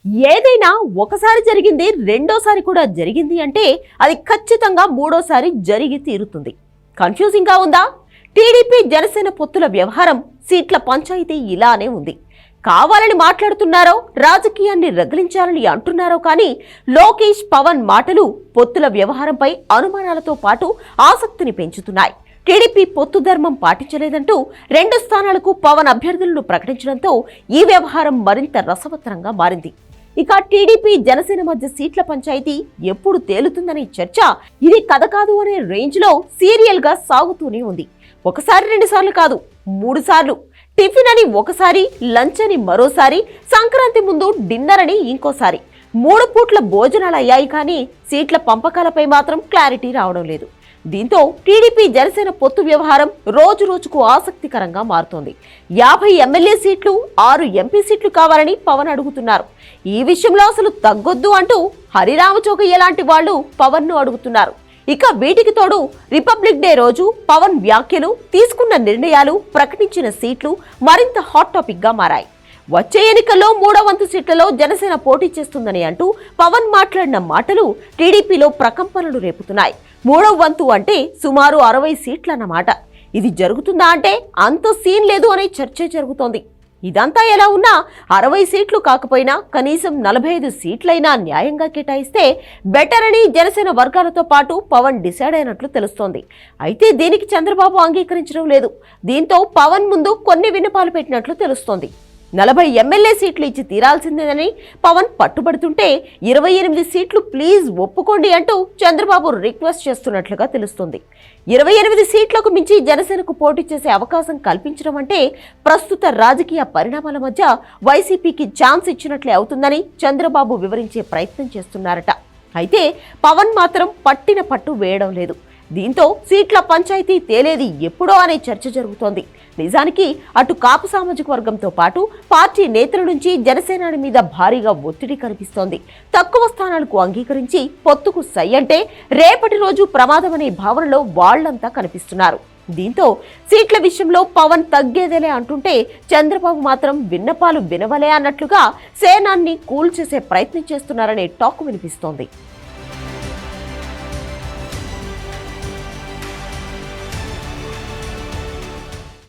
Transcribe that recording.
ఏదైనా ఒకసారి జరిగింది రెండోసారి కూడా జరిగింది అంటే అది ఖచ్చితంగా మూడోసారి జరిగి తీరుతుంది. కన్ఫ్యూజింగ్ గా ఉందా? టీడీపీ జనసేన పొత్తుల వ్యవహారం, సీట్ల పంచాయతీ ఇలానే ఉంది. కావాలని మాట్లాడుతున్నారో, రాజకీయాన్ని రగిలించాలని అంటున్నారో కానీ లోకేష్ పవన్ మాటలు పొత్తుల వ్యవహారంపై అనుమానాలతో పాటు ఆసక్తిని పెంచుతున్నాయి. టీడీపీ పొత్తు ధర్మం పాటించలేదంటూ 2 స్థానాలకు పవన్ అభ్యర్థులను ప్రకటించడంతో ఈ వ్యవహారం మరింత రసవత్తరంగా మారింది. ఇక టీడీపీ జనసేన మధ్య సీట్ల పంచాయతీ ఎప్పుడు తేలుతుందనే చర్చ ఇది కథ కాదు అనే రేంజ్ లో సీరియల్ గా సాగుతూనే ఉంది. ఒకసారి 2 సార్లు కాదు, 3 సార్లు. టిఫిన్ అని ఒకసారి, లంచ్ అని మరోసారి, సంక్రాంతి ముందు డిన్నర్ అని ఇంకోసారి. 3 పూట్ల భోజనాలు అయ్యాయి కానీ సీట్ల పంపకాలపై మాత్రం క్లారిటీ రావడం లేదు. దీంతో టీడీపీ జనసేన పొత్తు వ్యవహారం రోజు రోజుకు ఆసక్తికరంగా మారుతోంది. 50 ఎమ్మెల్యే సీట్లు, 6 ఎంపీ సీట్లు కావాలని పవన్ అడుగుతున్నారు. ఈ విషయంలో అసలు తగ్గొద్దు అంటూ హరిరామచౌకయ్య లాంటి వాళ్లు పవన్ ను అడుగుతున్నారు. ఇక వీటికి తోడు రిపబ్లిక్ డే రోజు పవన్ వ్యాఖ్యలు, తీసుకున్న నిర్ణయాలు, ప్రకటించిన సీట్లు మరింత హాట్ టాపిక్ గా మారాయి. వచ్చే ఎన్నికల్లో 3వ వంతు సీట్లలో జనసేన పోటీ చేస్తుందని అంటూ పవన్ మాట్లాడిన మాటలు టీడీపీలో ప్రకంపనలు రేపుతున్నాయి. 3వ వంతు అంటే సుమారు 60 సీట్లన్నమాట. ఇది జరుగుతుందా అంటే అంత సీన్ లేదు అనే చర్చ జరుగుతోంది. ఇదంతా ఎలా ఉన్నా 60 సీట్లు కాకపోయినా కనీసం 45 సీట్లైనా న్యాయంగా కేటాయిస్తే బెటర్ అని జనసేన వర్గాలతో పాటు పవన్ డిసైడ్ అయినట్లు తెలుస్తోంది. అయితే దీనికి చంద్రబాబు అంగీకరించడం లేదు. దీంతో పవన్ ముందు కొన్ని విన్నపాలు పెట్టినట్లు తెలుస్తోంది. 40 ఎమ్మెల్యే సీట్లు ఇచ్చి తీరాల్సిందేనని పవన్ పట్టుబడుతుంటే 28 సీట్లు ప్లీజ్ ఒప్పుకోండి అంటూ చంద్రబాబు రిక్వెస్ట్ చేస్తున్నట్లుగా తెలుస్తుంది. 28 సీట్లకు మించి జనసేనకు పోటీ చేసే అవకాశం కల్పించడం అంటే ప్రస్తుత రాజకీయ పరిణామాల మధ్య వైసీపీకి ఛాన్స్ ఇచ్చినట్లే అవుతుందని చంద్రబాబు వివరించే ప్రయత్నం చేస్తున్నారట. అయితే పవన్ మాత్రం పట్టిన పట్టు వేయడం లేదు. దీంతో సీట్ల పంచాయతీ తేలేది ఎప్పుడో అనే చర్చ జరుగుతోంది. నిజానికి అటు కాపు సామాజిక వర్గంతో పాటు పార్టీ నేతల నుంచి జనసేనాని మీద భారీగా ఒత్తిడి కనిపిస్తోంది. తక్కువ స్థానాలకు అంగీకరించి పొత్తుకు సై అంటే రేపటి రోజు ప్రమాదమనే భావనలో వాళ్లంతా కనిపిస్తున్నారు. దీంతో సీట్ల విషయంలో పవన్ తగ్గేదేలే అంటుంటే చంద్రబాబు మాత్రం విన్నపాలు వినవలే అన్నట్లుగా సేనాన్ని కూల్ చేసే ప్రయత్నం చేస్తున్నారనే టాక్ వినిపిస్తోంది.